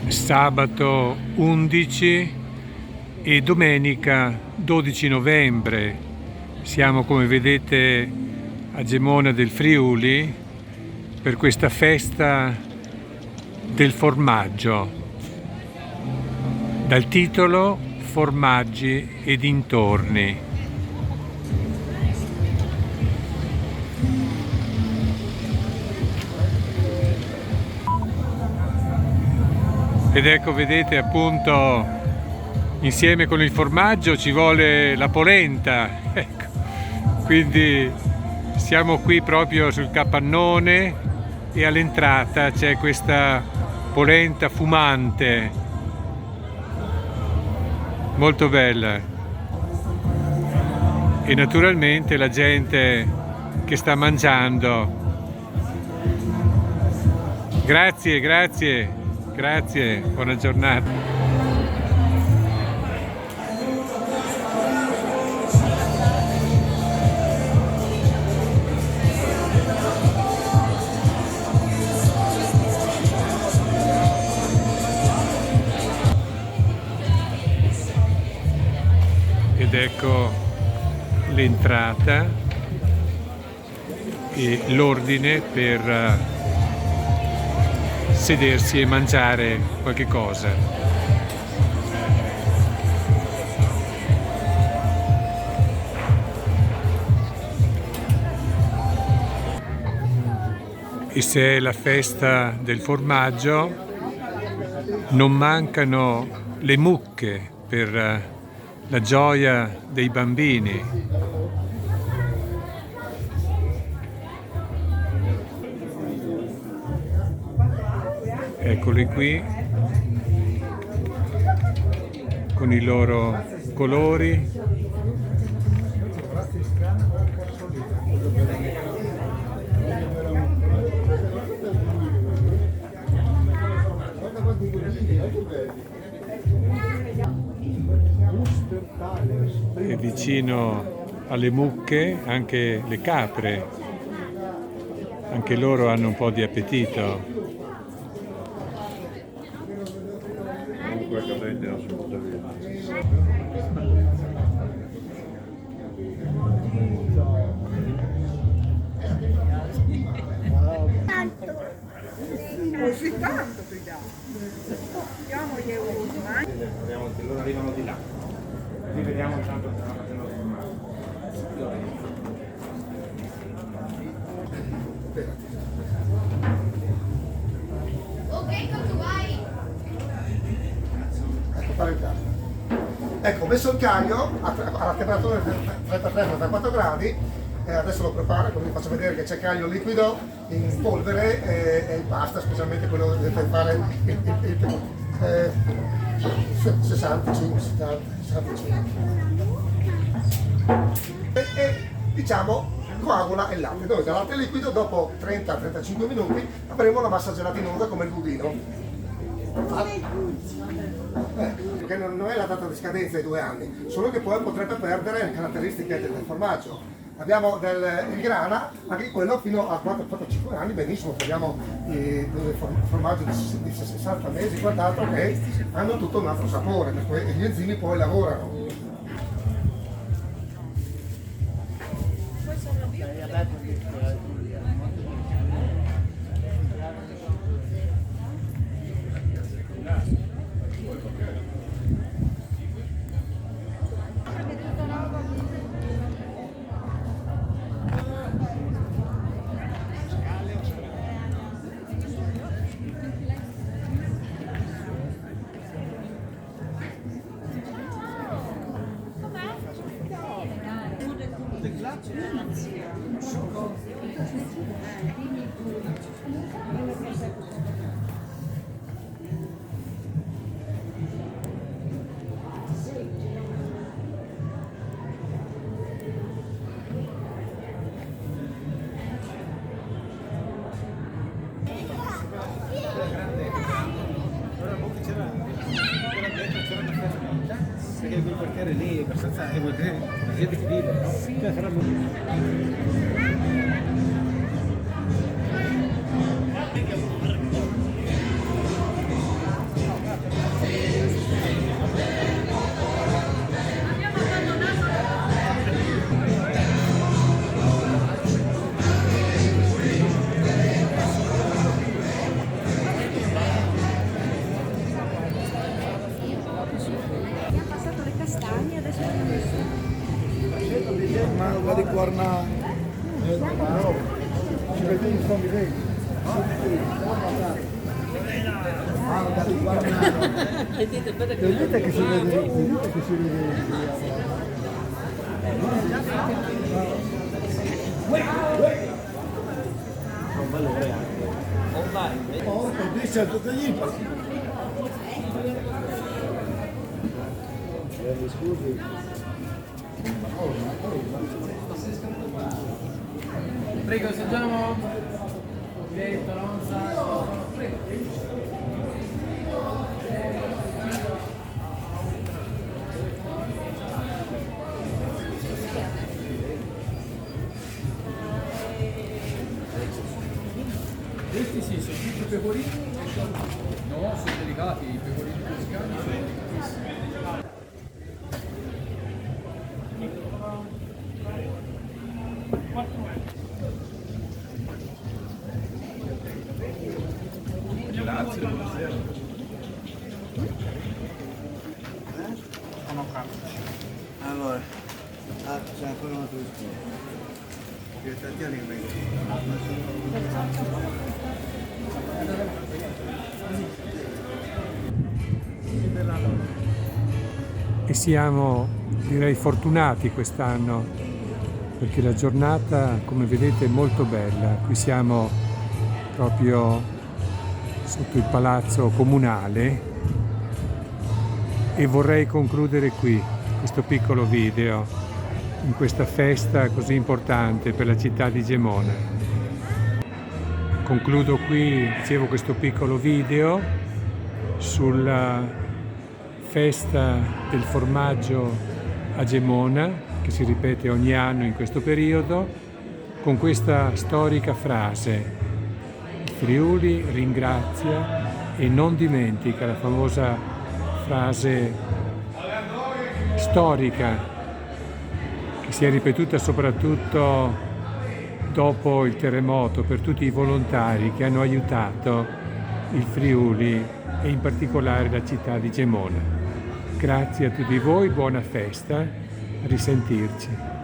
Sabato 11 e domenica 12 novembre. Siamo, come vedete, a Gemona del Friuli per questa festa del formaggio, dal titolo Formaggi e dintorni. Ed ecco, vedete, appunto, insieme con il formaggio ci vuole la polenta, ecco. Quindi siamo qui proprio sul capannone e all'entrata c'è questa polenta fumante, molto bella. E naturalmente la gente che sta mangiando. Grazie, grazie. Grazie, buona giornata. Ed ecco l'entrata e l'ordine per sedersi e mangiare qualche cosa. E se è la festa del formaggio, non mancano le mucche per la gioia dei bambini. Eccoli qui, con i loro colori. E vicino alle mucche anche le capre, anche loro hanno un po' di appetito. Così tanto ti dà. Diamogli uno, loro arrivano di là. Così vediamo tanto se stanno facendo il formaggio. Ok, quando vai? Ecco, fare il caso. Ecco, ho messo il caglio alla temperatura di 33-34 gradi e adesso lo preparo, così vi faccio vedere che c'è caglio liquido in polvere e in pasta, specialmente quello che deve fare il 65, 70, 65. E diciamo coagula il latte. Noi dal latte liquido dopo 30-35 minuti avremo la massa gelatinosa come il budino. Perché non è la data di scadenza di 2 anni, solo che poi potrebbe perdere le caratteristiche del formaggio. Abbiamo il grana, anche quello fino a 4-5 anni benissimo, abbiamo dei formaggi di 60 mesi, quant'altro, che hanno tutto un altro sapore, perché gli enzimi poi lavorano. Perché quel quartiere lì è abbastanza, è gente che vive, no? Cioè, saranno... Vedete che si vede. Scusi. Prego, assaggiamo. Detto, non sa. Prego. Questi sì, sono tutti pecorini. No, sono delicati, i pecorini toscani sono delicatissimi. Grazie, buonasera. Allora, c'è ancora una tua che tanti anni E siamo, direi, fortunati quest'anno perché la giornata, come vedete, è molto bella. Qui siamo proprio sotto il palazzo comunale e vorrei concludere qui questo piccolo video in questa festa così importante per la città di Gemona. Concludo qui, dicevo, questo piccolo video sulla festa del formaggio a Gemona, che si ripete ogni anno in questo periodo, con questa storica frase: Friuli ringrazia e non dimentica, la famosa frase storica che si è ripetuta soprattutto dopo il terremoto per tutti i volontari che hanno aiutato il Friuli e in particolare la città di Gemona. Grazie a tutti voi, buona festa, a risentirci.